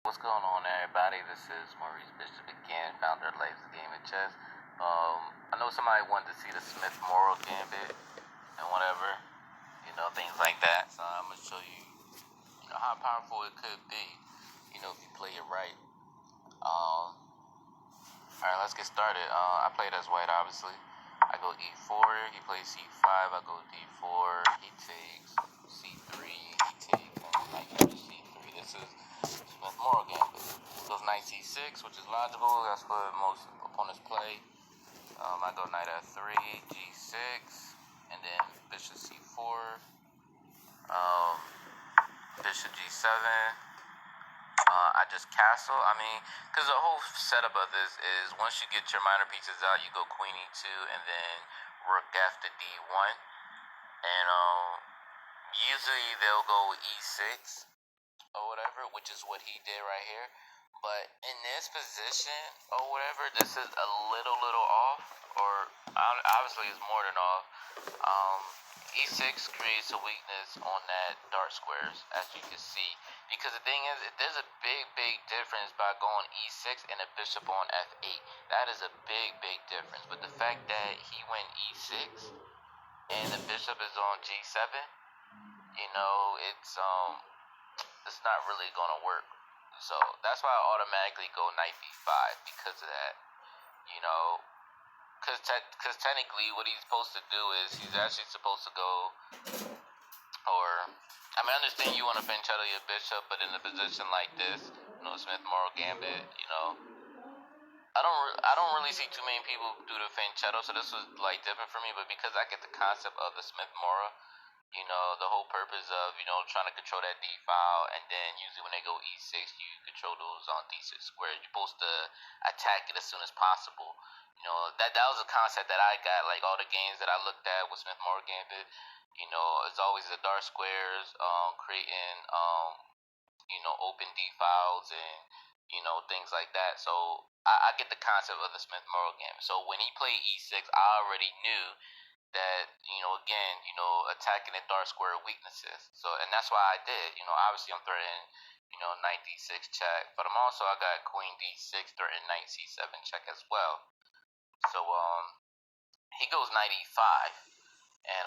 What's going on, everybody? This is Maurice Bishop again, founder of Life's Game of Chess. I know somebody wanted to see the Smith Morra Gambit and whatever, things like that. So I'm gonna show you, how powerful it could be, if you play it right. All right, let's get started. I played as white, obviously. I go e4, he plays c5, I go d4, he takes c3, he takes knight c3. This is Smith Morra Gambit. Goes knight c6, which is logical. That's what most opponents play. I go knight f3, g6, and then bishop c4, bishop g7. I just castle. Because the whole setup of this is once you get your minor pieces out, you go queen e2 and then rook after d1. And usually they'll go e6 or whatever, which is what he did right here. But in this position or whatever, this is a little off, or obviously it's more than off. E6 creates a weakness on that dark squares, as you can see. Because the thing is, there's a big difference by going e6 and a bishop on f8. That is a big difference. But the fact that he went e6 and the bishop is on g7, it's not really gonna work. So that's why I automatically go knight b5 because of that. Because technically what he's supposed to do is he's actually supposed to go, I understand you want to fianchetto your bishop, but in a position like this, Smith Morra Gambit, I don't really see too many people do the fianchetto, so this was like different for me. But because I get the concept of the Smith Morra, the whole purpose of, trying to control that D file, and then usually when they go E6, you control those on D6 squares. You're supposed to attack it as soon as possible. That was a concept that I got, like all the games that I looked at with Smith Morra Gambit. It's always the dark squares, creating, open D files and, things like that. So I get the concept of the Smith Morra Gambit. So when he played E6, I already knew that, again, attacking the dark square weaknesses. So, and that's why I did. Obviously I'm threatening, knight d6 check, but I got queen d6 threatening knight c7 check as well. So, he goes knight e5, and,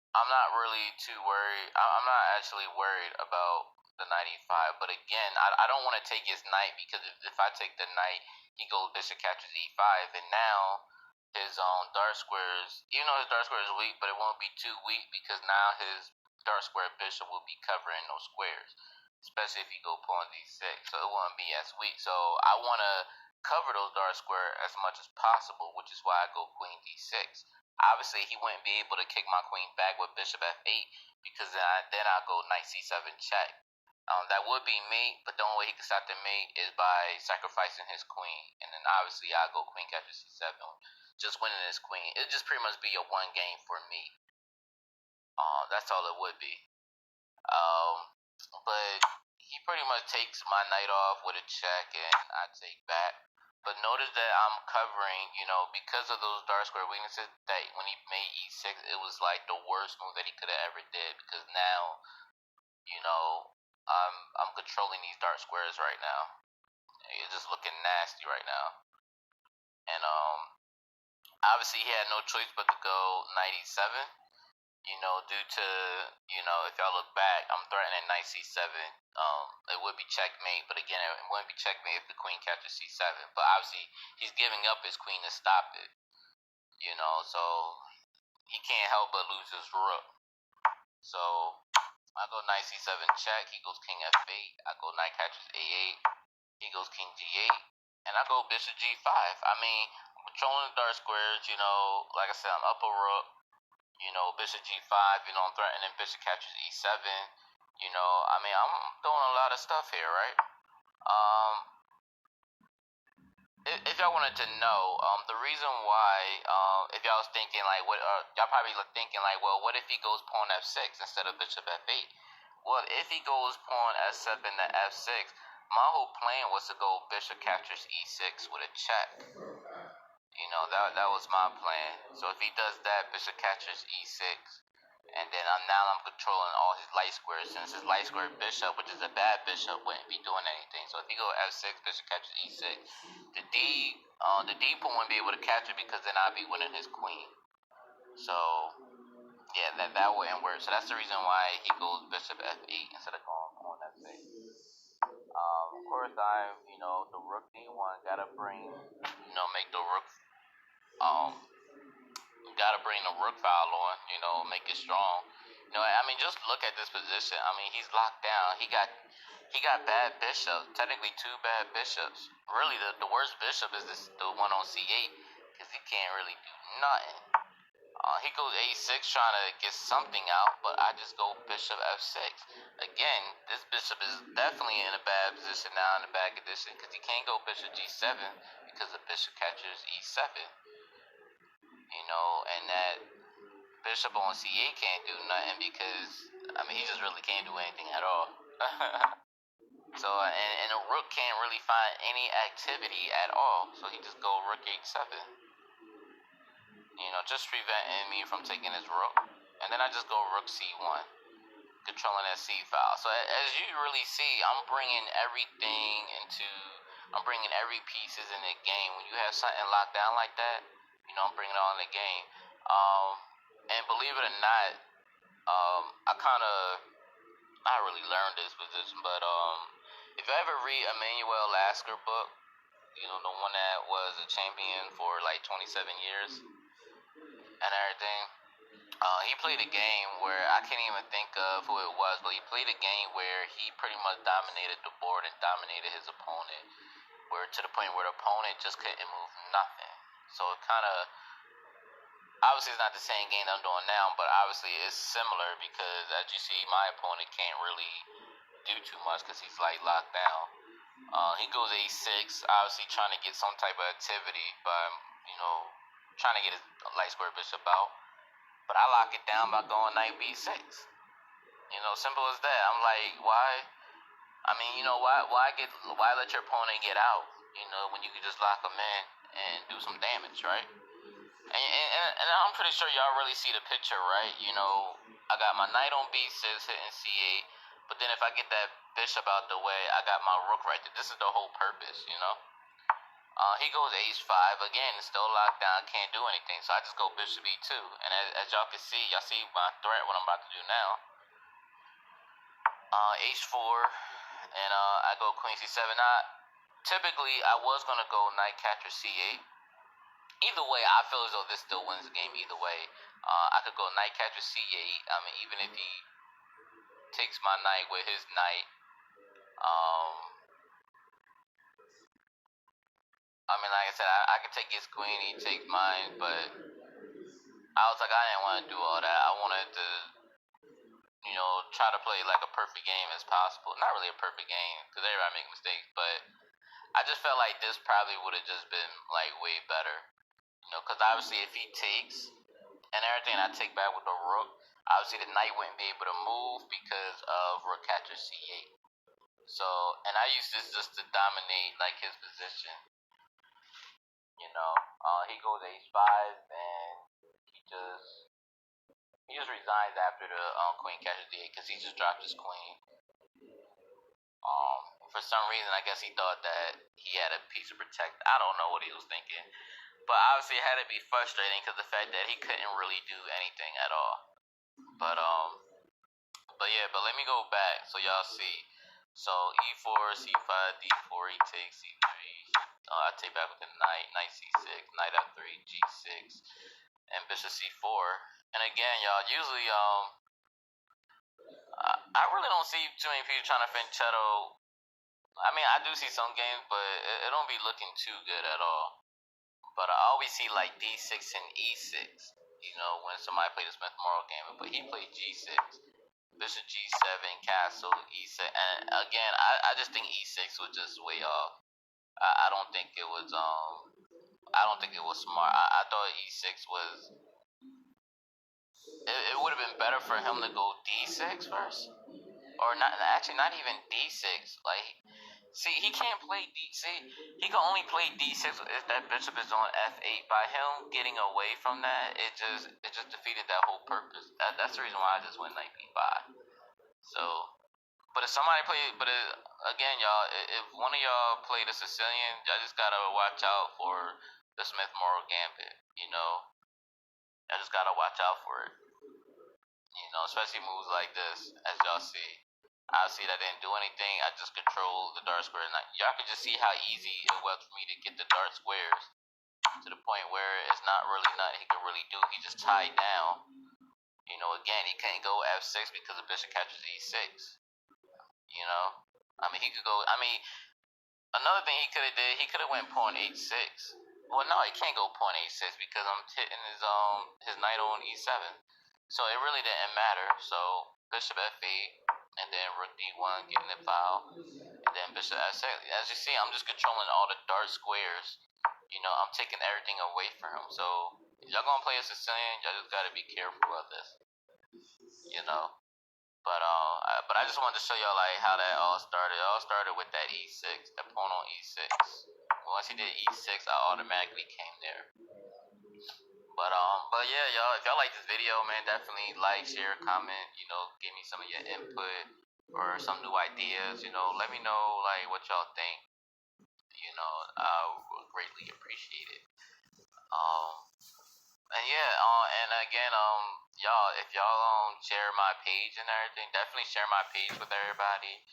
I'm not really too worried. I'm not actually worried about the knight e5, but again, I don't want to take his knight, because if I take the knight, he goes bishop captures e5, and now his dark squares, even though his dark square is weak, but it won't be too weak because now his dark square bishop will be covering those squares, especially if you go pawn d6, so it won't be as weak. So I want to cover those dark square as much as possible, which is why I go queen d6. Obviously, he wouldn't be able to kick my queen back with bishop f8, because then I go knight c7 check. That would be mate, but the only way he can stop the mate is by sacrificing his queen, and then obviously I go queen captures c7, just winning his queen. It'd just pretty much be a one game for me. That's all it would be. But he pretty much takes my knight off with a check, and I take back. But notice that I'm covering, because of those dark square weaknesses, that when he made e6, it was like the worst move that he could have ever did, because now, I'm controlling these dark squares right now. It's just looking nasty right now. And obviously he had no choice but to go knight e7, due to, if y'all look back, I'm threatening knight c7. It would be checkmate, but again, it wouldn't be checkmate if the queen captures c7. But obviously, he's giving up his queen to stop it, so he can't help but lose his rook. So I go knight c7 check, he goes king f8, I go knight captures a8, he goes king g8, and I go bishop g5. I'm controlling the dark squares, like I said, I'm up a rook. Bishop g5, I'm threatening bishop captures e7. I'm doing a lot of stuff here, right? If y'all wanted to know, the reason why, if y'all was thinking like, y'all probably thinking like, well, what if he goes pawn f6 instead of bishop f8? Well, if he goes pawn f7 to f6, my whole plan was to go bishop captures e6 with a check. That was my plan. So if he does that, bishop captures e6, And then I'm controlling all his light squares, since his light square bishop, which is a bad bishop, wouldn't be doing anything. So if he go f6, bishop catches e6, the d pawn wouldn't be able to catch it, because then I'd be winning his queen. So yeah, that wouldn't work. So that's the reason why he goes bishop f8 instead of going pawn f8. Of course, the rook d1 gotta bring, make the rook, gotta bring the rook file on, make it strong. Just look at this position. He's locked down. He got bad bishops. Technically, two bad bishops. Really, the worst bishop is the one on c8, because he can't really do nothing. He goes a6 trying to get something out, but I just go bishop f6. Again, this bishop is definitely in a bad position now, in a bad condition, because he can't go bishop g7, because the bishop catches e7. And that bishop on c8 can't do nothing, because he just really can't do anything at all. So and the rook can't really find any activity at all, so he just go rook h7, just preventing me from taking his rook. And then I just go rook c1, controlling that c file. So as you really see, I'm bringing every pieces in the game. When you have something locked down like that, I'm bringing it all in the game. And believe it or not, I really learned this position, but if you ever read Emmanuel Lasker book, the one that was a champion for like 27 years and everything, he played a game where I can't even think of who it was, but he played a game where he pretty much dominated the board and dominated his opponent, to the point where the opponent just couldn't move nothing. So it kind of, obviously it's not the same game that I'm doing now, but obviously it's similar, because as you see, my opponent can't really do too much because he's like locked down. He goes a6, obviously trying to get some type of activity by, trying to get his light square bishop out. But I lock it down by going knight b6. Simple as that. I'm like, why? Why let your opponent get out? When you can just lock him in and do some damage, right? And I'm pretty sure y'all really see the picture, right? I got my knight on b6 hitting c8, but then if I get that bishop out the way, I got my rook right there. This is the whole purpose, He goes h5, again, still locked down, can't do anything, so I just go bishop e2. And as y'all can see, y'all see my threat, what I'm about to do now. H4, and I go queen c7. Typically, I was going to go knight capture c8. Either way, I feel as though this still wins the game either way. I could go knight capture c8. Even if he takes my knight with his knight, like I said, I could take his queen, he takes mine, but I was like, I didn't want to do all that. I wanted to, try to play like a perfect game as possible. Not really a perfect game, because everybody make mistakes, but I just felt like this probably would have just been like way better. Because obviously if he takes and everything, I take back with the rook, obviously the knight wouldn't be able to move because of rook catches c8. So, and I used this just to dominate like his position. He goes h5, and he just resigns after the queen catches d8, because he just dropped his queen. For some reason, I guess he thought that he had a piece to protect. I don't know what he was thinking. But obviously it had to be frustrating, because the fact that he couldn't really do anything at all. But let me go back so y'all see. So e4, c5, d4, he takes c3. I take back with the knight c6, knight f3, g6, and bishop c4. And again, y'all, usually I really don't see too many people trying to fianchetto. I do see some games, but it don't be looking too good at all. But I always see like d6 and e6, when somebody played the Smith Morra Gambit. But he played g6, bishop g7, castle, e6. And again, I just think e6 was just way off. I don't think it was smart. I thought e6 was, it would have been better for him to go d6 first, or not even d6. Like, See, he can't play D. See, he can only play D6 if that bishop is on F8. By him getting away from that, it just defeated that whole purpose. That's the reason why I just went knight B5. So, but if somebody play, again, y'all, if one of y'all play the Sicilian, y'all just gotta watch out for the Smith Morra Gambit. Y'all just gotta watch out for it. Especially moves like this, as y'all see. I see that I didn't do anything. I just control the dark squares. Y'all can just see how easy it was for me to get the dark squares to the point where it's not really nothing he could really do. He just tied down. Again, he can't go F6 because the bishop captures E6. He could go. Another thing he could have did, he could have went pawn H6. Well, no, he can't go pawn H6 because I'm hitting his knight on E7. So it really didn't matter. So bishop F8, and then rook D1, getting the file, and then bishop F6. As you see, I'm just controlling all the dark squares. I'm taking everything away from him. So if y'all gonna play a Sicilian, y'all just gotta be careful of this. But I just wanted to show y'all like how that all started. It all started with that E6, that pawn on E6. Once he did E6, I automatically came there. But yeah, y'all, if y'all like this video, man, definitely like, share, comment. Give me some of your input or some new ideas. Let me know like what y'all think. I would greatly appreciate it. And yeah, and again, y'all, if y'all share my page and everything, definitely share my page with everybody.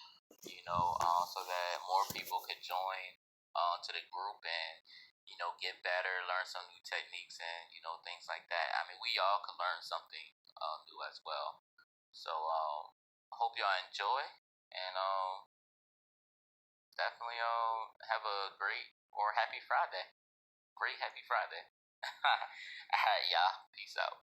So that more people could join to the group and get better, learn some new techniques and things like that. We all could learn something new as well. So hope y'all enjoy and definitely have a great or happy Friday. Great happy Friday. Alright, y'all. Peace out.